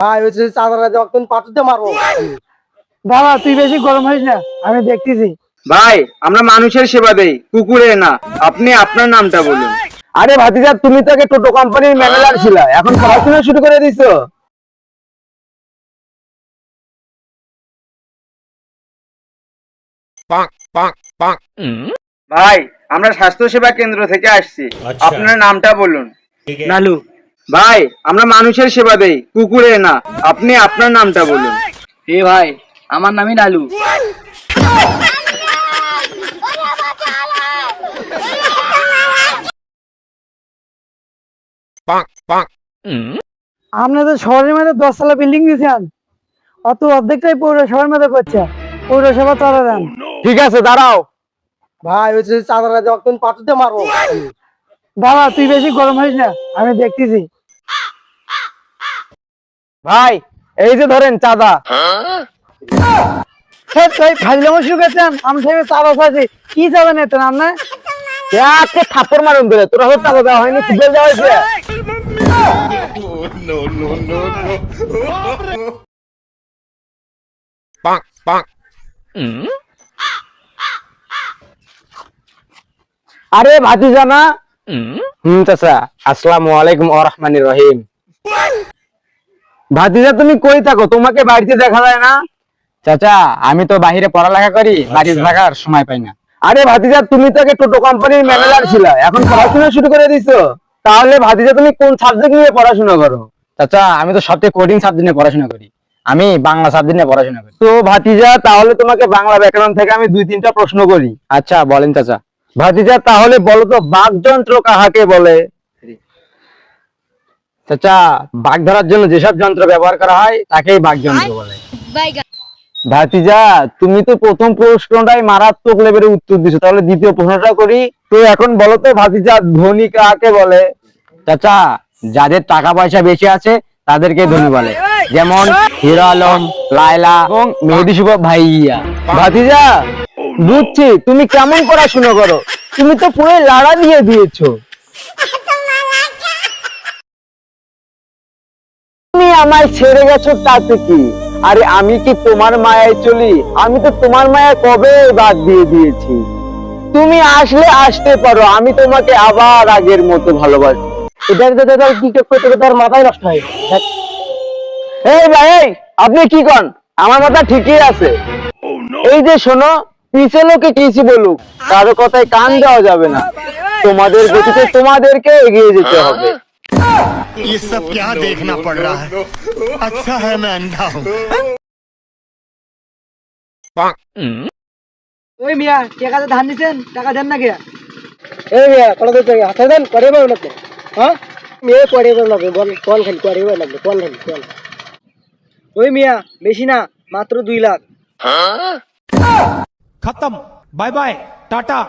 ভাই হচ্ছে চাঁদারা যখন পাতুতে মারবো। বাবা তুই বেশি গরম হইস না, আমি দেখতেছি। ভাই আমরা মানুষের সেবা দেই, কুকুরের না। আপনি আপনার নামটা বলুন। আরে ভাতিজা, তুমি তো আগে টোটো কোম্পানির ম্যানেজার ছিলা, এখন পড়াশোনা শুরু করে দিছো। ভাই আমরা স্বাস্থ্য সেবা কেন্দ্র থেকে আসছি। আপনার নামটা বলুন। নালু। ভাই আমরা মানুষের সেবা দেই, কুকুরের না। আপনি আপনার নামটা বলুন। এ ভাই, আমার নামই নালু। আপনাদের শহরের মধ্যে 10 তলা বিল্ডিং দিয়েছেন, অত অর্ধেকটাই পৌরসভার মধ্যে করছে। পৌরসভা চলে দেন। ঠিক আছে, দাঁড়াও। ভাই হচ্ছে চাঁদারা যখন পাতুতে মারবো। বাবা তুই বেশি গরম হইস না, আমি দেখতেছি। ভাই এই যে ধরেন চাঁদা। ফাইলাম শুরু করছেন, আমি সেখানে চাঁদা চাইছি। কি চাঁদা নিতেন আপনার? আজকে থাপ্পড় মারুন ধরে, তোরা তো চাঁদা দেওয়া হয়নি, ফুটবল দেওয়া হয়েছে। আরে ভাতিজা না? চাচা, আসসালামু আলাইকুম ওয়া রাহমানির রহিম। ভাতিজা তুমি কই থাকো, তোমাকে বাড়িতে দেখা যায় না? চাচা আমি তো বাইরে পড়ালেখা করি, বাড়িতে থাকার সময় পাই না। আরে ভাতিজা, তুমি তো আগে টোটো কোম্পানির ম্যানেজার ছিলা, এখন পড়াশোনা শুরু করে দিছো। তাহলে ভাতিজা তুমি কোন সাবজেক্ট নিয়ে পড়াশোনা করো? চাচা আমি তো সবচেয়ে কোডিং সাবজেক্ট নিয়ে পড়াশোনা করি, আমি বাংলা সাবজেক্ট নিয়ে পড়াশোনা করি। তো ভাতিজা তাহলে তোমাকে বাংলা ব্যাকরণ থেকে আমি 2-3টা প্রশ্ন করি। আচ্ছা বলেন চাচা। ভাতিজা তাহলে বলো তো, বাকযন্ত্র কাহাকে বলে? চাচা বাঘ ধরার জন্য যেসব যন্ত্র ব্যবহার করা হয় তাকেই বাকযন্ত্র বলে। ভাতিজা তুমি তো প্রথম প্রশ্নটাই মারাত্মক লেভেলের উত্তর দিছো, তাহলে দ্বিতীয় প্রশ্নটা করি। তো এখন বলো তো ভাতিজা, ধনী কাকে বলে? চাচা যাদের টাকা পয়সা বেশি আছে তাদেরকে ধনী বলে, যেমন হিরো আলম, লায়লা এবং মেহেদী শুভ ভাইয়া। ভাতিজা বুঝছি তুমি কেমন পড়াশোনা করো, তুমি তো পুরো লাড়া দিয়ে দিয়েছো। তুমি আমায় ছেড়ে গেছো তাতে কি? আরে আমি কি তোমার মায়ায় চলি? আমি তো তোমার মায়া কবে বাদ দিয়ে দিয়েছি। তুমি আসলে আসতে পারো, আমি তোমাকে আবার আগের মতো ভালোবাসি। এটা কি করতে তার মাথায় নষ্ট হয়। এই ভাই, এই আপনি কি কন? আমার মাথা ঠিকই আছে। এই যে শোনো, পিছে লোকে কিছু বলুক, কারো কথায় কান দেওয়া যাবে না। তোমাদের গতিতে তোমাদেরকে এগিয়ে যেতে হবে। ये सब क्या देखना पड़ रहा है? अच्छा है मैं अंधा हूँ। ওই মিয়া, টাকাতে ধান দিচ্ছেন, টাকা দেন না কে? এই মিয়া কত দিতে হাতে দেন, করে পারো না? হ্যাঁ মেয়ে করে পারো না, বল কল খালি করে পারো না, কল খালি কল। ওই মিয়া বেশি না, মাত্র 2 লাখ। खत्म, बाय बाय, टाटा।